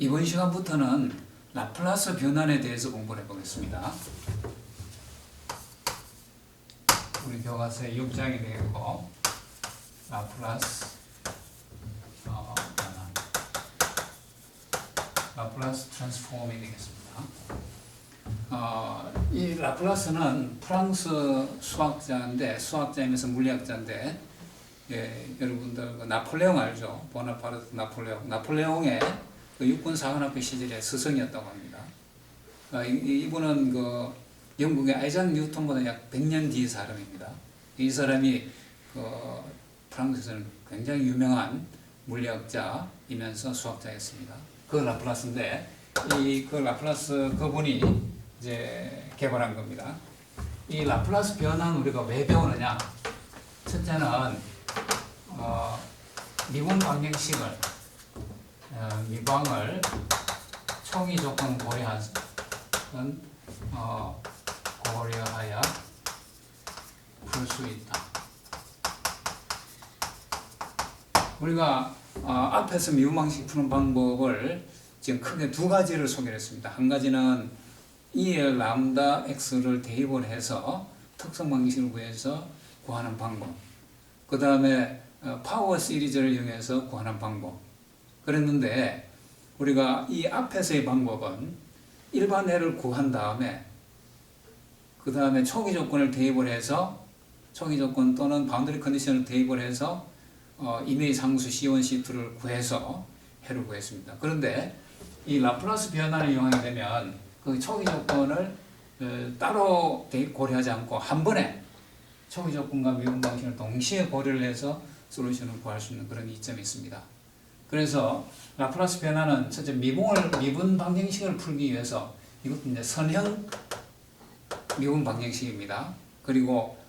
이번 시간부터는 라플라스 변환에 대해서 공부를 해보겠습니다. 우리 교과서에 6장이 되겠고, 라플라스 변환, 라플라스 트랜스폼이 되겠습니다. 이 라플라스는 프랑스 수학자이면서 물리학자인데, 여러분들 나폴레옹 알죠? 보나파르트 나폴레옹의 그 육군 사관학교 시절의 스승이었다고 합니다. 이분은 그 영국의 아이작 뉴턴보다 약 100년 뒤의 사람입니다. 이 사람이 그 프랑스에서는 굉장히 유명한 물리학자이면서 수학자였습니다. 그 라플라스인데, 그 라플라스 그분이 이제 개발한 겁니다. 이 라플라스 변환 우리가 왜 배우느냐? 첫째는 미분 방정식을 미방을 총이 조건 고려하여 풀 수 있다. 우리가 앞에서 미분 방식 푸는 방법을 지금 크게 두 가지를 소개했습니다. 한 가지는 E의 람다 X를 대입을 해서 특성 방식을 구해서 구하는 방법. 그 다음에 파워 시리즈를 이용해서 구하는 방법. 그랬는데 우리가 이 앞에서의 방법은 일반해를 구한 다음에 그 다음에 초기 조건을 대입을 해서 초기 조건 또는 바운더리 컨디션을 대입을 해서 임의 상수 C1, C2를 구해서 해를 구했습니다. 그런데 이 라플라스 변환을 이용하게 되면 그 초기 조건을 따로 고려하지 않고 한 번에 초기 조건과 미분 방식을 동시에 고려를 해서 솔루션을 구할 수 있는 그런 이점이 있습니다. 그래서 라플라스 변화는 첫째 미분 방정식을 풀기 위해서 이것도 이제 선형 미분 방정식입니다. 그리고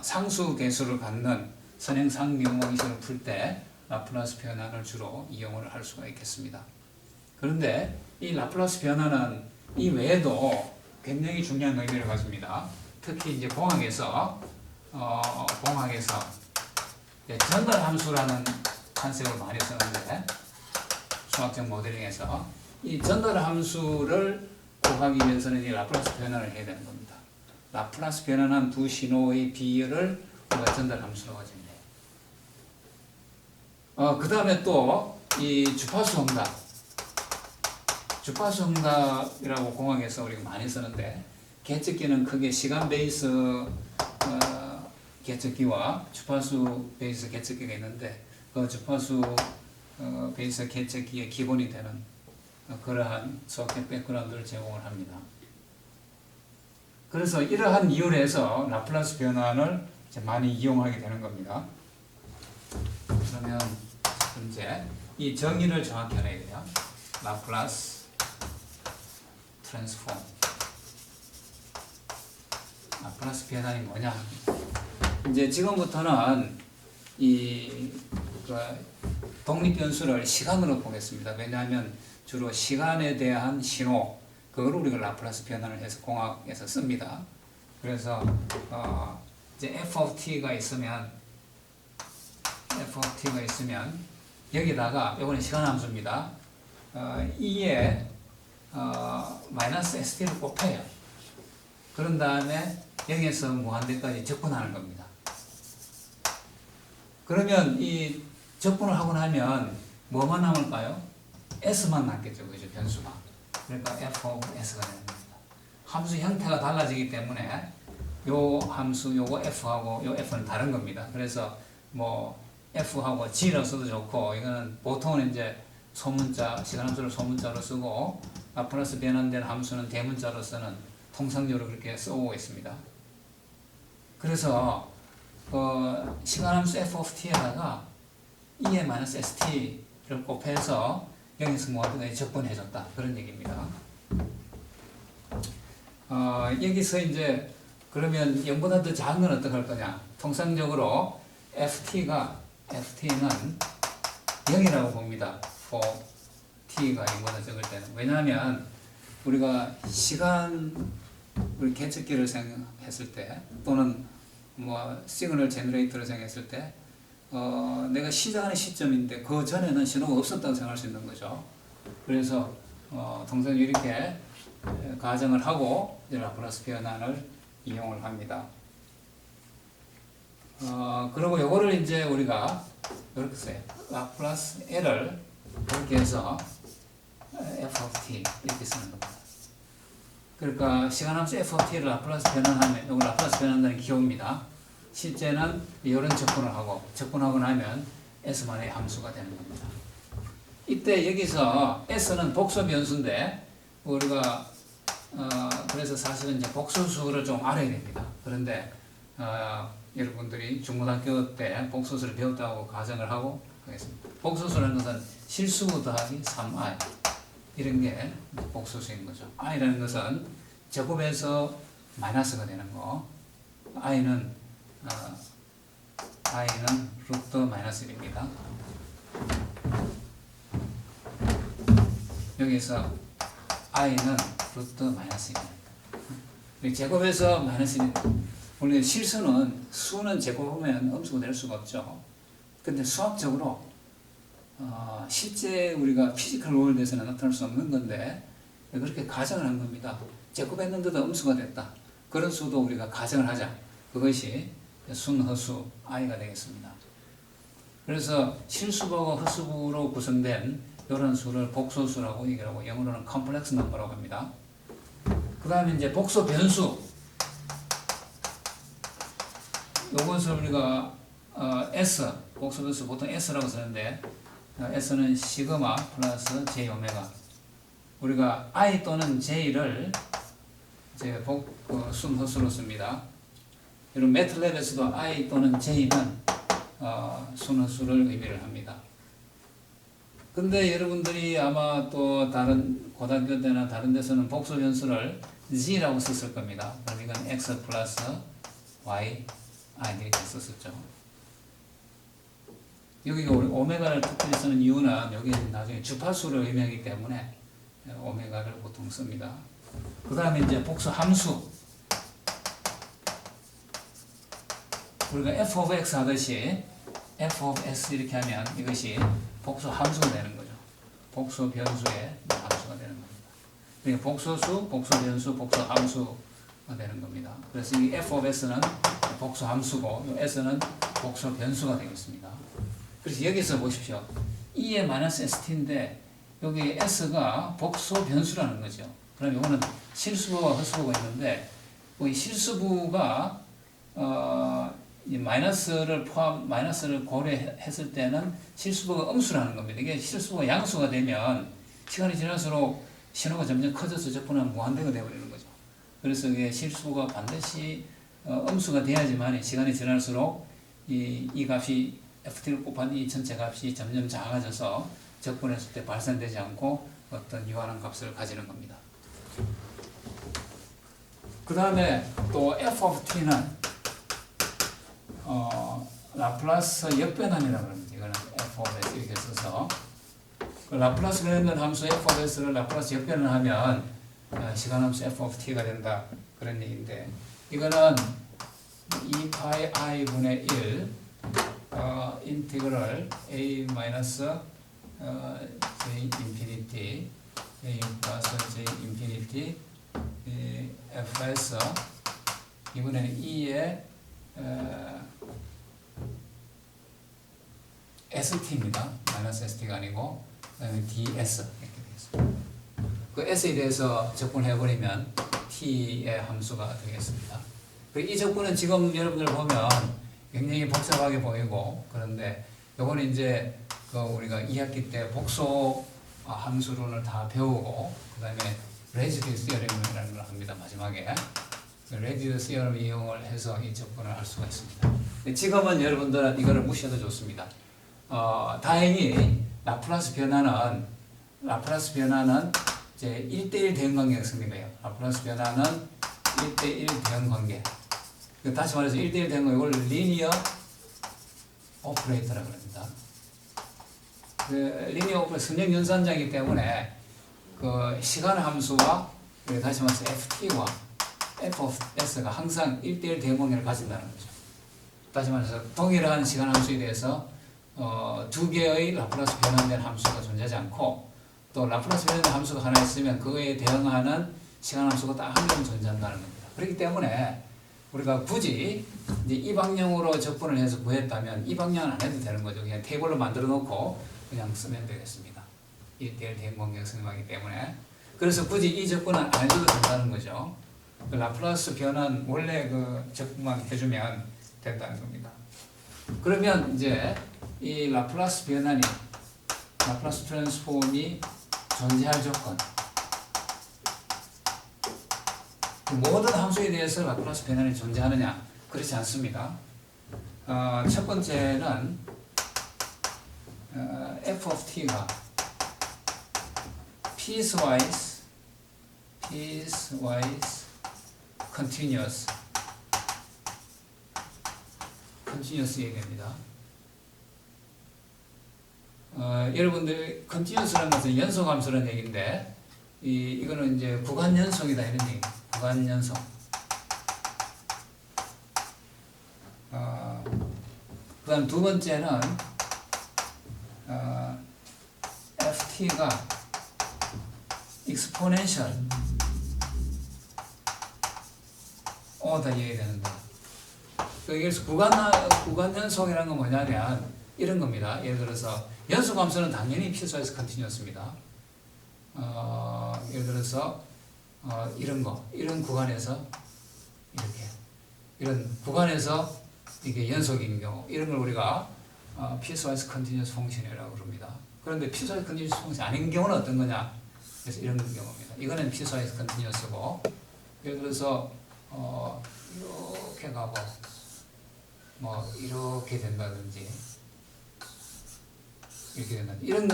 상수 계수를 갖는 선형상 미분 방정식을 풀 때 라플라스 변환을 주로 이용을 할 수가 있겠습니다. 그런데 이 라플라스 변화는 이 외에도 굉장히 중요한 의미를 가집니다. 특히 이제 공학에서 전달 함수라는 컨셉을 많이 쓰는데, 수학적 모델링에서 이 전달 함수를 구하기 위해서는 이 라플라스 변환을 해야 되는 겁니다. 라플라스 변환한 두 신호의 비율을 우리가 전달 함수라고 하죠. 그 다음에 또 이 주파수 응답이라고 공학에서 우리가 많이 쓰는데, 계측기는 크게 시간 베이스 계측기와 주파수 베이스 계측기가 있는데, 그 주파수 베이스 계측기의 기본이 되는 그러한 서킷 백그라운드를 제공을 합니다. 그래서 이러한 이유로 해서 라플라스 변환을 이제 많이 이용하게 되는 겁니다. 그러면 이제 이 정의를 정확히 알아야 돼요. 라플라스 트랜스폼. 라플라스 변환이 뭐냐? 이제 지금부터는 이 독립변수를 시간으로 보겠습니다. 왜냐하면 주로 시간에 대한 신호, 그걸 우리가 라플라스 변환을 해서 공학에서 씁니다. 그래서 이제 f of t가 있으면 여기다가 이거는 시간 함수입니다. e에 마이너스 st를 곱해요. 그런 다음에 0에서 무한대까지 접근하는 겁니다. 그러면 이 접근을 하고 나면 뭐만 남을까요? s만 남겠죠, 그죠? 변수가. 그러니까 f of s가 되는 겁니다. 함수 형태가 달라지기 때문에 요 함수, 요거 f하고 요 f는 다른 겁니다. 그래서 뭐 f하고 g라고 써도 좋고, 이거는 보통은 이제 소문자, 시간함수를 소문자로 쓰고, 라플라스 변환된 함수는 대문자로 쓰는 통상적으로 그렇게 써오고 있습니다. 그래서 시간함수 f of t에다가 e의 마이너스 st를 곱해서 0에서 무한대까지 접근해줬다, 그런 얘기입니다. 여기서 이제 그러면 0보다 더 작은 건 어떻게 할 거냐? 통상적으로 ft는 0이라고 봅니다. for t가 0보다 적을 때는. 왜냐하면 우리가 우리 계측기를 생각했을 때, 또는 뭐 시그널 제너레이터를 생각했을 때, 내가 시작하는 시점인데 그 전에는 신호가 없었다고 생각할 수 있는 거죠. 그래서 통상 이렇게 가정을 하고 이제 라플라스 변환을 이용을 합니다. 그리고 요거를 이제 우리가 이렇게 써요. 라플라스 L을 이렇게 해서 f of t 이렇게 쓰는 겁니다. 그러니까 시간함수 f of t를 라플라스 변환하면, 이거 라플라스 변환한다는 기호입니다. 실제는 이런 접근하고 나면 s만의 함수가 되는 겁니다. 이때 여기서 s는 복수 변수인데 우리가 그래서 사실은 이제 복소수를 좀 알아야 됩니다. 그런데 여러분들이 중고등학교 때 복소수를 배웠다고 가정을 하고 하겠습니다. 복소수라는 것은 실수 더하기 3i 이런 게 복소수인 거죠. i라는 것은 제곱에서 마이너스가 되는 거. i는 루트 마이너스 1입니다. 여기서 i는 루트 마이너스 1입니다. 제곱에서 마이너스 1. 원래 수는 제곱하면 음수가 될 수가 없죠. 근데 수학적으로 실제 우리가 피지컬 월드에서는 나타날 수 없는 건데 그렇게 가정을 한 겁니다. 제곱했는데도 음수가 됐다. 그런 수도 우리가 가정을 하자. 그것이 순허수 i가 되겠습니다. 그래서 실수부하고 허수부로 구성된 이런 수를 복소수라고 얘기하고 영어로는 컴플렉스 넘버라고 합니다. 그 다음에 이제 복소 변수. 요것을 우리가 S, 복소 변수 보통 S라고 쓰는데 S는 시그마 플러스 J 오메가. 우리가 I 또는 J를 이제 순허수로 씁니다. 이런 매트랩에서도 I 또는 J는 순허수를 의미를 합니다. 근데 여러분들이 아마 또 다른 고등학교 때나 다른 데서는 복수 변수를 G라고 썼을 겁니다. 그럼 이건 X 플러스 Y, I 이렇게 썼었죠. 여기 오메가를 특별히 쓰는 이유는 여기 나중에 주파수를 의미하기 때문에 오메가를 보통 씁니다. 그 다음에 이제 복수 함수. 우리가 f of x 하듯이 f of s 이렇게 하면 이것이 복수 함수가 되는 거죠. 복수 변수의 함수가 되는 겁니다. 그러니까 복소수, 복수 변수, 복수 함수가 되는 겁니다. 그래서 이 f of s는 복수 함수고 이 s는 복수 변수가 되겠습니다. 그래서 여기서 보십시오. e의 마이너스 st인데 여기 s가 복수 변수라는 거죠. 그럼 이거는 실수부와 허수부가 있는데 이 실수부가 마이너스를 고려했을 때는 실수부가 음수라는 겁니다. 이게 실수부가 양수가 되면 시간이 지날수록 신호가 점점 커져서 적분하면 무한대가 되어버리는 거죠. 그래서 이게 실수부가 반드시 음수가 돼야지만 시간이 지날수록 이 값이 ft를 곱한 이 전체 값이 점점 작아져서 적분했을 때 발생되지 않고 어떤 유한한 값을 가지는 겁니다. 그 다음에 또 f of t는 라플라스 역변환이라고 합니다. 이거는 f of s 이렇게 써서 라플라스 변환된 함수 f of s를 라플라스 역변환하면 시간함수 f of t가 된다 그런 얘기인데 이거는 2 파이 i 분의 1 인티그럴 a 마이너스 j 인피니티 a 플러스 j 인피니티 fs 이번에는 2의 st입니다. 마이너스 st가 아니고 ds 이렇게 되겠습니다. 그 s에 대해서 적분해버리면 t의 함수가 되겠습니다. 이 적분은 지금 여러분들 보면 굉장히 복잡하게 보이고 그런데 요거는 이제 우리가 2학기 때 복소 함수론을 다 배우고 그 다음에 레지듀 시어럼이라는 걸 합니다. 마지막에 레지듀 시어럼 이용을 해서 이 적분을 할 수가 있습니다. 지금은 여러분들은 이거를 무시해도 좋습니다. 다행히 라플라스 변화는 이제 1대1 대응 관계가 성립해요. 라플라스 변화는 1대1 대응 관계. 다시 말해서 1대1 대응 관계, 이걸 리니어 오퍼레이터라고 합니다. 리니어 오퍼레이터 선형 연산자이기 때문에 그 시간 함수와 다시 말해서 ft와 f of s가 항상 1대1 대응 관계를 가진다는 거죠. 다시 말해서 동일한 시간 함수에 대해서 두 개의 라플라스 변환된 함수가 존재하지 않고 또 또 라플라스 변환 함수가 하나 있으면 그거에 대응하는 시간 함수가 딱 한 명 존재한다는 겁니다. 그렇기 때문에 우리가 굳이 이제 이 방향으로 접근을 해서 구했다면 이 방향은 안 해도 되는 거죠. 그냥 테이블로 만들어 놓고 그냥 쓰면 되겠습니다. 이 대응 공격 성립하기 때문에. 그래서 굳이 이 접근은 안 해도 된다는 거죠. 그 라플라스 변환 원래 그 접근만 해주면 된다는 겁니다. 그러면 이제 이 라플라스 변환이 라플라스 트랜스폼이 존재할 조건, 모든 함수에 대해서 라플라스 변환이 존재하느냐? 그렇지 않습니다. 첫 번째는 f of t가 piecewise continuous 얘기합니다. 여러분들 continuous라는 것은 연속함수라는 얘기인데 이거는 이제 구간 연속이다 이런 얘기. 구간 연속. 그다음 두 번째는 ft가 exponential order 얘기되는다. 여기서 구간 연속이라는 건 뭐냐면 이런 겁니다. 예를 들어서 연속함수는 당연히 piecewise continuous입니다. 예를 들어서 이런 구간에서 이런 구간에서 이게 연속인 경우 이런 걸 우리가 piecewise continuous function이라고 그럽니다. 그런데 piecewise continuous function 아닌 경우는 어떤 거냐? 그래서 이런 경우입니다. 이거는 piecewise continuous고 예를 들어서 이렇게 가고 뭐 이렇게 된다든지 이렇게 된다. 이런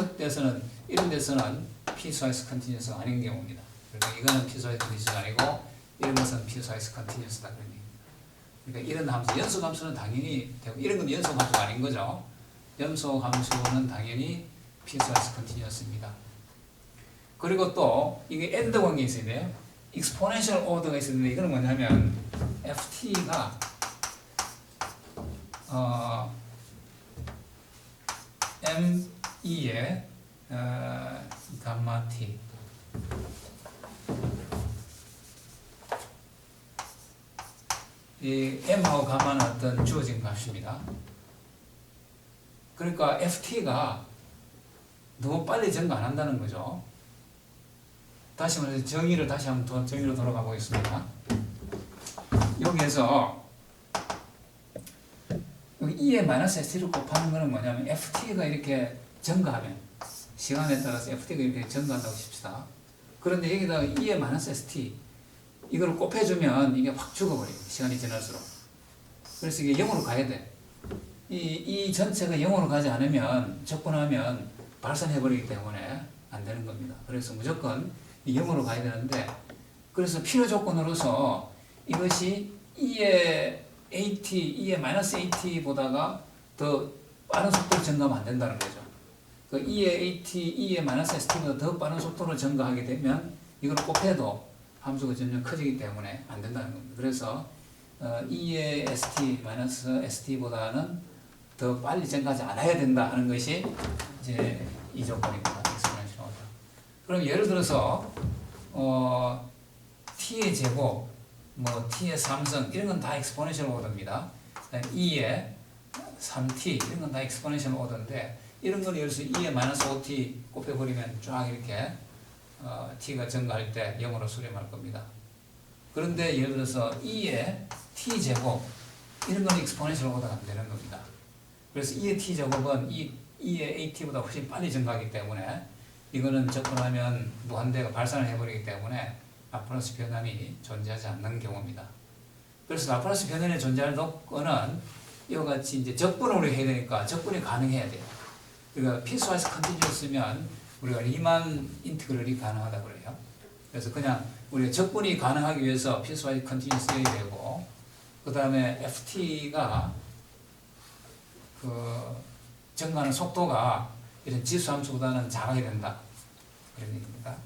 데서는 piecewise continuous 아닌 경우입니다. 그러니까 이거는 piecewise continuous 아니고 이런 것은 piecewise continuous다 그런 얘기입니다. 그러니까 이런 함수, 연속 함수는 당연히 되고 이런 건 연속 함수가 아닌 거죠. 연속 함수는 당연히 piecewise continuous입니다. 그리고 또 이게 and 관계 있어야 돼요. exponential order가 있었는데 이거는 뭐냐면 ft가 m2의 감마 t 이 m하고 감마는 어떤 주어진 값입니다. 그러니까 ft가 너무 빨리 증가 안 한다는 거죠. 다시 말해서 정의를 다시 한번 정의로 돌아가 보겠습니다. 여기에서 E에 마이너스 ST를 곱하는 것은 뭐냐면 FT가 이렇게 증가하면 시간에 따라서 FT가 이렇게 증가한다고 칩시다. 그런데 여기다가 E에 마이너스 ST 이걸 곱해주면 이게 확 죽어버려요. 시간이 지날수록. 그래서 이게 0으로 가야 돼. 이 전체가 0으로 가지 않으면 접근하면 발산해버리기 때문에 안 되는 겁니다. 그래서 무조건 0으로 가야 되는데 그래서 필요 조건으로서 이것이 E의 마이너스 AT보다가 더 빠른 속도로 증가하면 안 된다는 거죠. 그 E의 마이너스 ST보다 더 빠른 속도로 증가하게 되면 이걸 곱해도 함수가 점점 커지기 때문에 안 된다는 겁니다. 그래서 E의 ST 마이너스 ST보다는 더 빨리 증가하지 않아야 된다 하는 것이 이제 이 조건입니다. 그럼 예를 들어서 t의 제곱, 뭐 t의 3승 이런 건 다 exponential order입니다. 2의 3t 이런 건 다 exponential order인데 이런 건 예를 들어서 2의 마이너스 5t 곱해버리면 쫙 이렇게 t가 증가할 때 0으로 수렴할 겁니다. 그런데 예를 들어서 2의 t 제곱 이런 건 exponential order가 안 되는 겁니다. 그래서 2의 t 제곱은 2의 at보다 훨씬 빨리 증가하기 때문에 이거는 접근하면 무한대가 발산을 해버리기 때문에 라플라스 변환이 존재하지 않는 경우입니다. 그래서 라플라스 변환이 존재할 조건은 이와 같이 이제 적분을 우리가 해야 되니까 적분이 가능해야 돼요. 그러니까 piecewise continuous면 우리가 리만 인티그럴이 가능하다 그래요. 그래서 그냥 우리가 적분이 가능하기 위해서 piecewise continuous 해야 되고 그 다음에 ft가 그 증가하는 속도가 이런 지수 함수보다는 작아야 된다. 그런 얘기입니다.